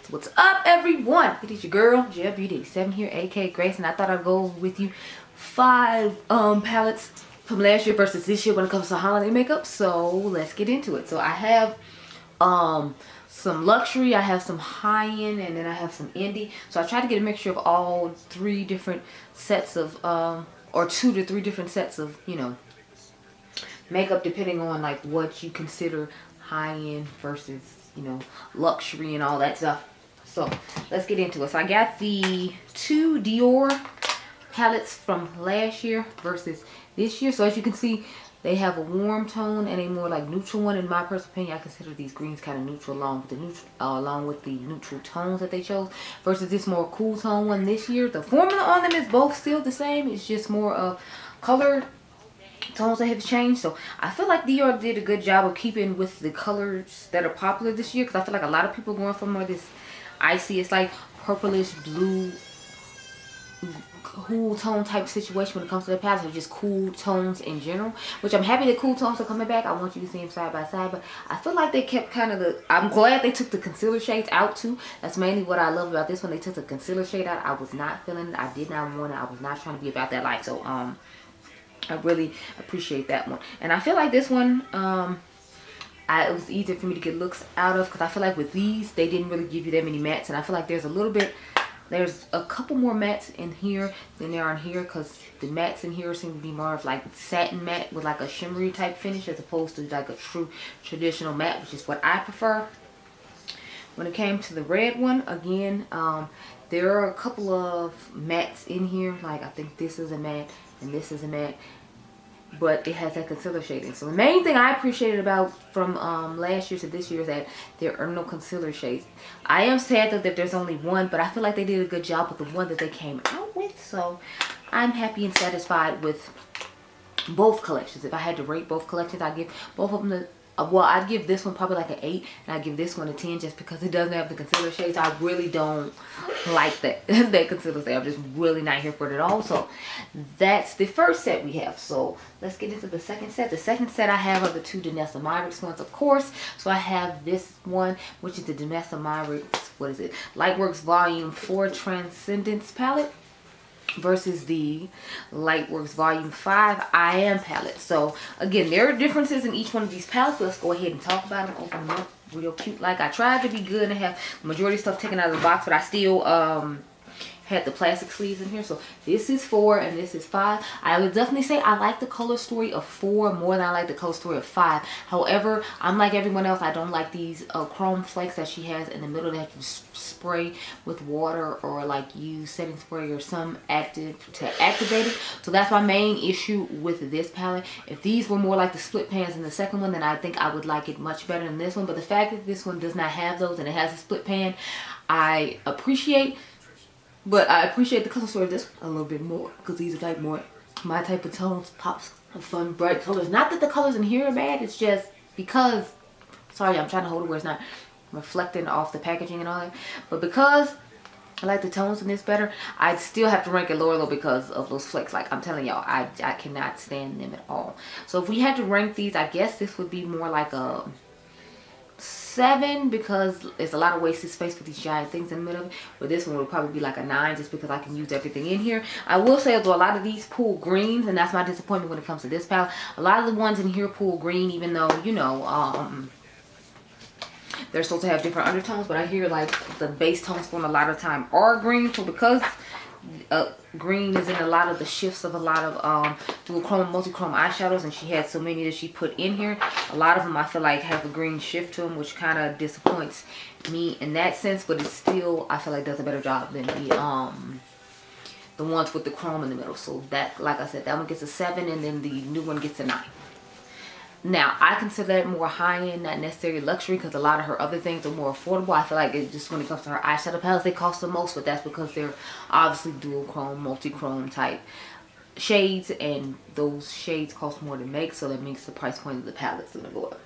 So what's up, everyone? It is your girl GELBEAUTY87 here, aka Grace, and I thought I'd go with you 5 palettes from last year versus this year when it comes to holiday makeup. So let's get into it. So I have some luxury, I have some high-end, and then I have some indie. So I tried to get a mixture of all 3 different sets of or 2 to 3 different sets of, you know, makeup, depending on like what you consider high-end versus, you know, luxury and all that stuff. So let's get into it. So I got the 2 Dior palettes from last year versus this year. So as you can see, they have a warm tone and a more like neutral one. In my personal opinion, I consider these greens kind of neutral along with the neutral tones that they chose, versus this more cool tone one this year. The formula on them is both still the same. It's just more of color tones that have changed. So I feel like Dior did a good job of keeping with the colors that are popular this year, because I feel like a lot of people are going for more of this icy, it's like purplish blue cool tone type situation when it comes to the palettes, or just cool tones in general, which I'm happy the cool tones are coming back. I want you to see them side by side, but I feel like they kept kind of the, I'm glad they took the concealer shades out too. That's mainly what I love about this one. They took the concealer shade out. I was not feeling it. I did not want it. I was not trying to be about that life. So I really appreciate that one. And I feel like this one it was easier for me to get looks out of, because I feel like with these they didn't really give you that many mattes, and I feel like there's a couple more mattes in here than there are in here, because the mattes in here seem to be more of like satin matte with like a shimmery type finish, as opposed to like a true traditional matte, which is what I prefer. When it came to the red one, again, there are a couple of mattes in here. Like I think this is a matte and this is a matte, but it has that concealer shading. So the main thing I appreciated about from last year to this year is that there are no concealer shades. I am sad that there's only one, but I feel like they did a good job with the one that they came out with. So I'm happy and satisfied with both collections. If I had to rate both collections, I'd give both of them the well, I'd give this one probably like an 8, and I'd give this one a 10, just because it doesn't have the concealer shades. I really don't like that that concealer shade. I'm just really not here for it at all. So that's the first set we have. So let's get into the second set. The second set I have are the 2 Danessa Myricks ones, of course. So I have this one, which is the Danessa Myricks, what is it, Lightworks Volume 4 Transcendence palette, versus the Lightworks Volume 5 I Am palette. So again, there are differences in each one of these palettes. Let's go ahead and talk about them. Open them up real cute. Like, I tried to be good and have the majority of stuff taken out of the box, but I still had the plastic sleeves in here. So this is 4 and this is 5. I would definitely say I like the color story of 4 more than I like the color story of 5. However, I'm like everyone else. I don't like these chrome flakes that she has in the middle that you spray with water, or like use setting spray or some active to activate it. So that's my main issue with this palette. If these were more like the split pans in the second one, then I think I would like it much better than this one. But the fact that this one does not have those and it has a split pan, I appreciate. But I appreciate the color story of this one a little bit more, because these are like more my type of tones, pops of fun, bright colors. Not that the colors in here are bad, it's just because, sorry, I'm trying to hold it where it's not reflecting off the packaging and all that. But because I like the tones in this better, I'd still have to rank it lower though, because of those flecks. Like I'm telling y'all, I cannot stand them at all. So if we had to rank these, I guess this would be more like a 7, because there's a lot of wasted space for these giant things in the middle of it. But this one would probably be like a 9, just because I can use everything in here. I will say, though, a lot of these pull greens, and that's my disappointment when it comes to this palette. A lot of the ones in here pull green, even though, you know, they're supposed to have different undertones. But I hear like the base tones for them a lot of time are green. So because green is in a lot of the shifts of a lot of dual chrome, multi-chrome eyeshadows, and she had so many that she put in here, a lot of them I feel like have a green shift to them, which kind of disappoints me in that sense. But it still, I feel like, does a better job than the ones with the chrome in the middle. So that, like I said, that one gets a 7, and then the new one gets a 9. Now, I consider that more high-end, not necessarily luxury, because a lot of her other things are more affordable. I feel like it just, when it comes to her eyeshadow palettes, they cost the most, but that's because they're obviously dual chrome, multi-chrome type shades, and those shades cost more to make, so that makes the price point of the palettes a little lower.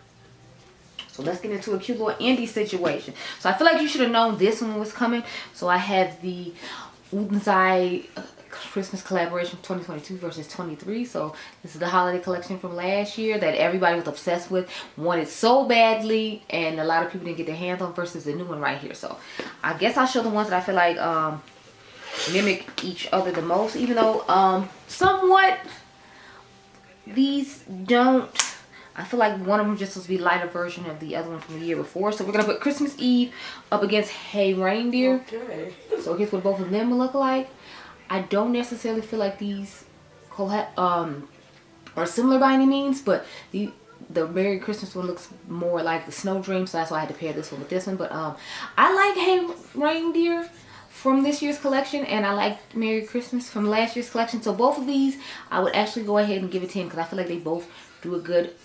So let's get into a cute little indie situation. So I feel like you should have known this one was coming. So I have the Ensley Christmas collaboration 2022 versus 23. So this is the holiday collection from last year that everybody was obsessed with, wanted so badly, and a lot of people didn't get their hands on, versus the new one right here. So I guess I'll show the ones that I feel like mimic each other the most, even though somewhat these don't. I feel like one of them just supposed to be a lighter version of the other one from the year before. So we're going to put Christmas Eve up against Hey Reindeer. Okay. So here's what both of them look like. I don't necessarily feel like these are similar by any means, but the Merry Christmas one looks more like the Snow Dream, so that's why I had to pair this one with this one. But I like Hey Reindeer from this year's collection, and I like Merry Christmas from last year's collection. So both of these I would actually go ahead and give it 10 because I feel like they both do a good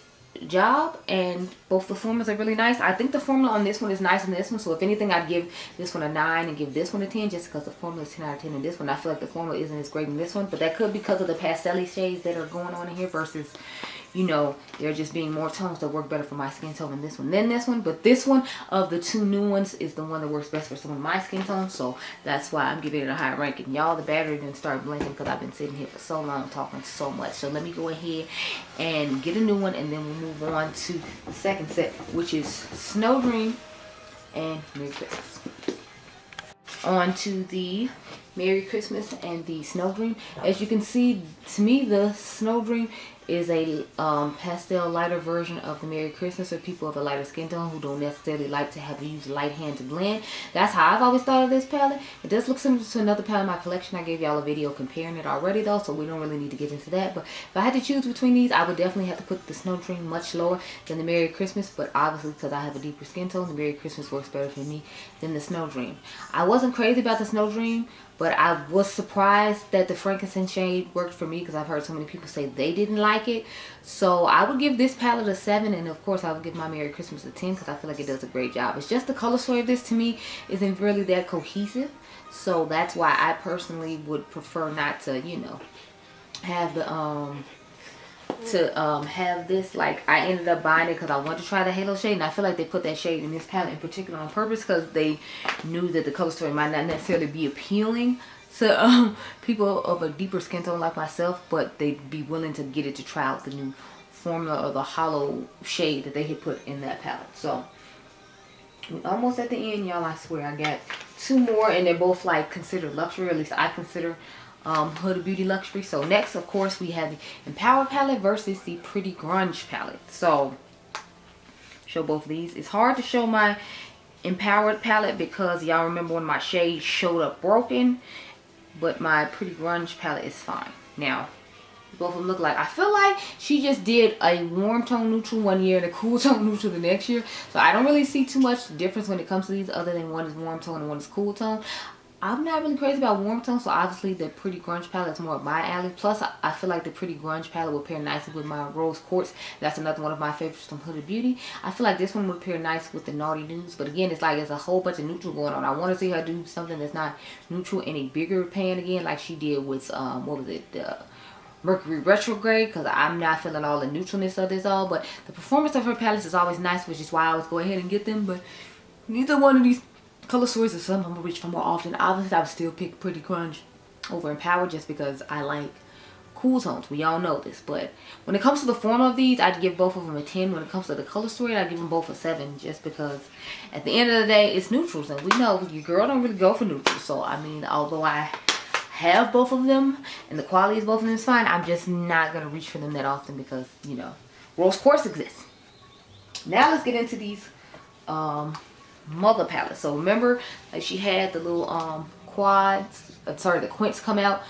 job, and both the formulas are really nice. I think the formula on this one is nicer than this one, so if anything I'd give this one a 9 and give this one a 10, just because the formula is 10 out of 10 in this one. I feel like the formula isn't as great in this one, but that could be because of the pastel shades that are going on in here versus, you know, there just being more tones that work better for my skin tone than this one. But this one of the two new ones is the one that works best for some of my skin tones, so that's why I'm giving it a higher ranking. Y'all, the battery didn't start blinking because I've been sitting here for so long talking so much. So let me go ahead and get a new one, and then we'll move on to the second set, which is Snow Dream and Merry Christmas. On to the Merry Christmas and the Snow Dream. As you can see, to me the Snow Dream is a pastel lighter version of the Merry Christmas for people of a lighter skin tone who don't necessarily like to have to use light hand to blend. That's how I've always thought of this palette. It does look similar to another palette in my collection. I gave y'all a video comparing it already though, so we don't really need to get into that. But if I had to choose between these, I would definitely have to put the Snow Dream much lower than the Merry Christmas, but obviously because I have a deeper skin tone, the Merry Christmas works better for me than the Snow Dream. I wasn't crazy about the Snow Dream, but I was surprised that the frankincense shade worked for me because I've heard so many people say they didn't like it. So I would give this palette a 7, and of course I would give my Merry Christmas a 10 because I feel like it does a great job. It's just the color story of this to me isn't really that cohesive. So that's why I personally would prefer not to, you know, have the have this. Like, I ended up buying it because I wanted to try the Halo shade, and I feel like they put that shade in this palette in particular on purpose because they knew that the color story might not necessarily be appealing to people of a deeper skin tone like myself, but they'd be willing to get it to try out the new formula or the hollow shade that they had put in that palette. So we're almost at the end, y'all. I swear I got 2 more, and they're both like considered luxury, or at least I consider Huda Beauty luxury. So next, of course, we have the Empowered palette versus the Pretty Grunge palette. So show both of these. It's hard to show my Empowered palette because y'all remember when my shade showed up broken, but my Pretty Grunge palette is fine. Now, both of them look like, I feel like she just did a warm tone neutral one year and a cool tone neutral the next year. So I don't really see too much difference when it comes to these, other than one is warm tone and one is cool tone. I'm not really crazy about warm tone, so obviously the Pretty Grunge palette is more of my alley. Plus, I feel like the Pretty Grunge palette would pair nicely with my Rose Quartz. That's another one of my favorites from Huda Beauty. I feel like this one would pair nice with the Naughty Nudes, but again, it's like there's a whole bunch of neutral going on. I want to see her do something that's not neutral in a bigger pan again, like she did with, what was it, Mercury Retrograde, because I'm not feeling all the neutralness of this all. But the performance of her palettes is always nice, which is why I always go ahead and get them. But neither one of these color stories is something I'm gonna reach for more often. Obviously, I would still pick Pretty Grunge over Empowered just because I like cool tones. We all know this. But when it comes to the formula of these, I'd give both of them a 10. When it comes to the color story, I'd give them both a 7, just because at the end of the day, it's neutrals, and we know your girl don't really go for neutrals. So I mean, although I have both of them and the quality of both of them is fine, I'm just not gonna reach for them that often because, you know, Rose Quartz exists. Now let's get into these Mother palette. So remember, like, she had the little quads, the quints come out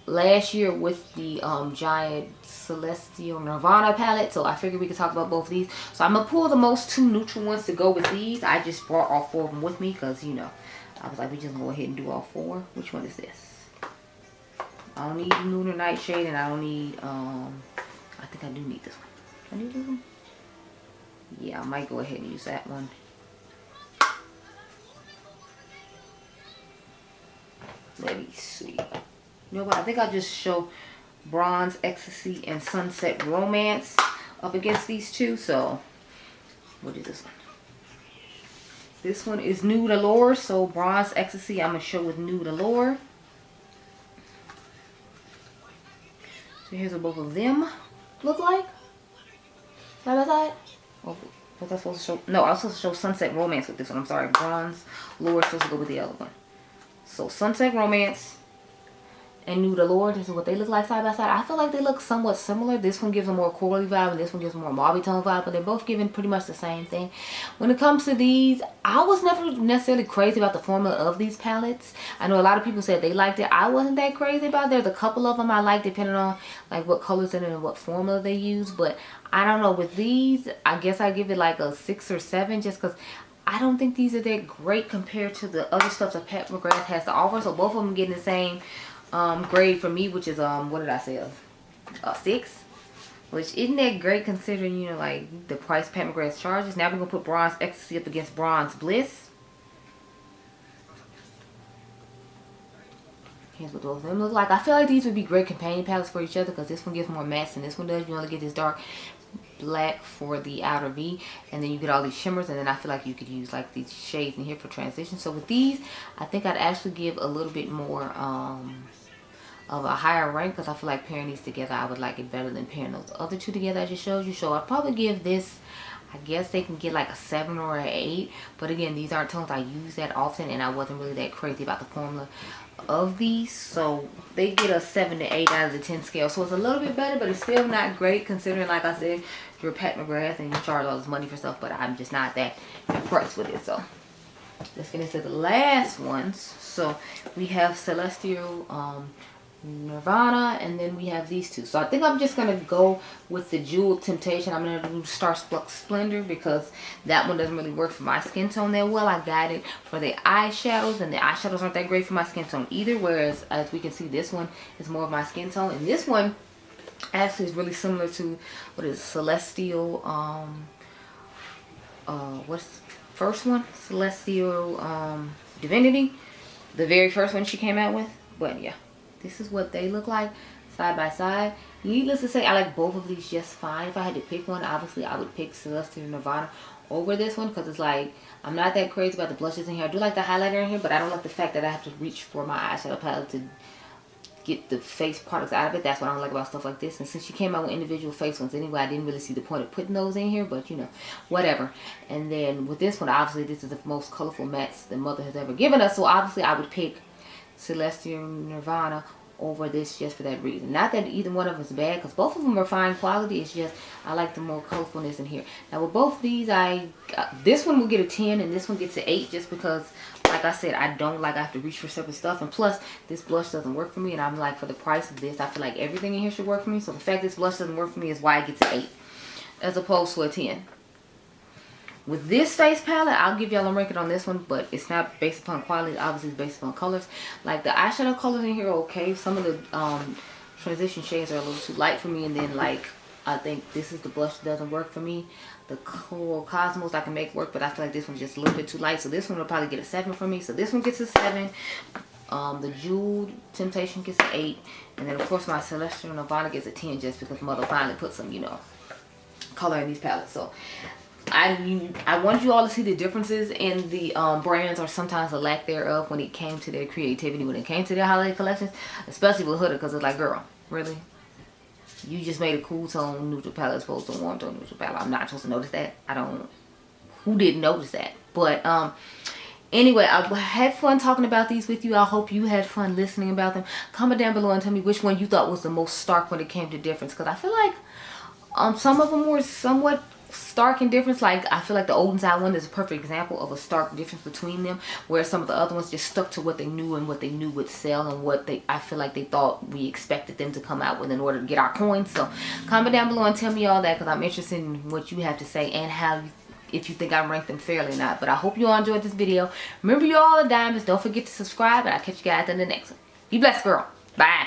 last year with the giant Celestial Nirvana palette. So I figured we could talk about both of these. So I'm gonna pull the most 2 neutral ones to go with these. I just brought all 4 of them with me because, you know, I was like, we just go ahead and do all 4. Which one is this? I don't need the Lunar Nightshade, and I don't need I think I do need this one. I need this one. Yeah, I might go ahead and use that one. Let me see. You know what? I think I'll just show Bronze Ecstasy and Sunset Romance up against these two. So, what is this one? This one is Nude Allure. So, Bronze Ecstasy I'm going to show with Nude Allure. So here's what both of them look like. Side by side. Oh, was I supposed to show? No, I was supposed to show Sunset Romance with this one. I'm sorry. Bronze Lure supposed to go with the other one. So Sunset Romance and Nude Allure, this is what they look like side by side. I feel like they look somewhat similar. This one gives a more corally vibe and this one gives a more mauve tone vibe, but they're both giving pretty much the same thing. When it comes to these, I was never necessarily crazy about the formula of these palettes. I know a lot of people said they liked it. I wasn't that crazy about it. There's a couple of them I like depending on like what colors in it and what formula they use, but I don't know. With these, I guess I give it like a 6 or 7 just because I don't think these are that great compared to the other stuff that Pat McGrath has to offer. So both of them getting the same grade for me, which is what did I say, a 6, which isn't that great considering, you know, like the price Pat McGrath charges. Now we're gonna put Bronze Ecstasy up against Bronze Bliss. Here's what both of them look like. I feel like these would be great companion palettes for each other because this one gives more mattes than this one does. You only get this dark black for the outer V, and then you get all these shimmers, and then I feel like you could use like these shades in here for transition. So with these, I think I'd actually give a little bit more of a higher rank because I feel like pairing these together, I would like it better than pairing those other two together I just showed you. So I'd probably give this, I guess they can get like a 7 or an 8. But again, these aren't tones I use that often, and I wasn't really that crazy about the formula of these. So they get a 7 to 8 out of the 10 scale. So it's a little bit better, but it's still not great considering, like I said, you're Pat McGrath and you charge all this money for stuff, but I'm just not that impressed with it. So let's get into the last ones. So we have Celestial, Nirvana, and then we have these two. So I think I'm just gonna go with the Jewel Temptation. I'm gonna do Star Splendor because that one doesn't really work for my skin tone that well. I got it for the eyeshadows, and the eyeshadows aren't that great for my skin tone either, whereas as we can see, this one is more of my skin tone, and this one actually is really similar to what is Celestial, what's the first one, Celestial Divinity, the very first one she came out with. But yeah, this is what they look like side by side. Needless to say, I like both of these just fine. If I had to pick one, obviously I would pick Celestial Nirvana over this one because it's like, I'm not that crazy about the blushes in here. I do like the highlighter in here, but I don't like the fact that I have to reach for my eyeshadow palette to get the face products out of it. That's what I don't like about stuff like this. And since she came out with individual face ones anyway, I didn't really see the point of putting those in here, but you know, whatever. And then with this one, obviously this is the most colorful mattes the mother has ever given us, so obviously I would pick Celestial Nirvana over this just for that reason. Not that either one of them is bad, because both of them are fine quality. It's just I like the more colorfulness in here. Now with both these, this one will get a 10 and this one gets an 8 just because, like I said, I don't like I have to reach for separate stuff, and plus this blush doesn't work for me, and I'm like, for the price of this, I feel like everything in here should work for me. So the fact this blush doesn't work for me is why it gets an 8 as opposed to a 10. With this face palette, I'll give y'all a ranking on this one, but it's not based upon quality. Obviously, it's based upon colors. Like the eyeshadow colors in here are okay. Some of the transition shades are a little too light for me, and then like I think this is the blush that doesn't work for me. The Coral Cosmos I can make work, but I feel like this one's just a little bit too light. So this one will probably get a 7 for me. So this one gets a 7. The Jewel Temptation gets an 8, and then of course my Celestial Nirvana gets a 10 just because mother finally put some, you know, color in these palettes. So I want you all to see the differences in the brands, or sometimes the lack thereof, when it came to their creativity, when it came to their holiday collections, especially with Huda, because it's like, girl, really? You just made a cool tone neutral palette as opposed to a warm tone neutral palette. I'm not supposed to notice that. Who didn't notice that? But anyway, I had fun talking about these with you. I hope you had fun listening about them. Comment down below and tell me which one you thought was the most stark when it came to difference, because I feel like some of them were somewhat stark in difference. Like I feel like the Old and Side one is a perfect example of a stark difference between them, where some of the other ones just stuck to what they knew and what they knew would sell, and what I feel like they thought we expected them to come out with in order to get our coins. So comment down below and tell me all that, because I'm interested in what you have to say and how if you think I ranked them fairly or not. But I hope you all enjoyed this video. Remember, you all are diamonds. Don't forget to subscribe, and I'll catch you guys in the next one. Be blessed, girl. Bye.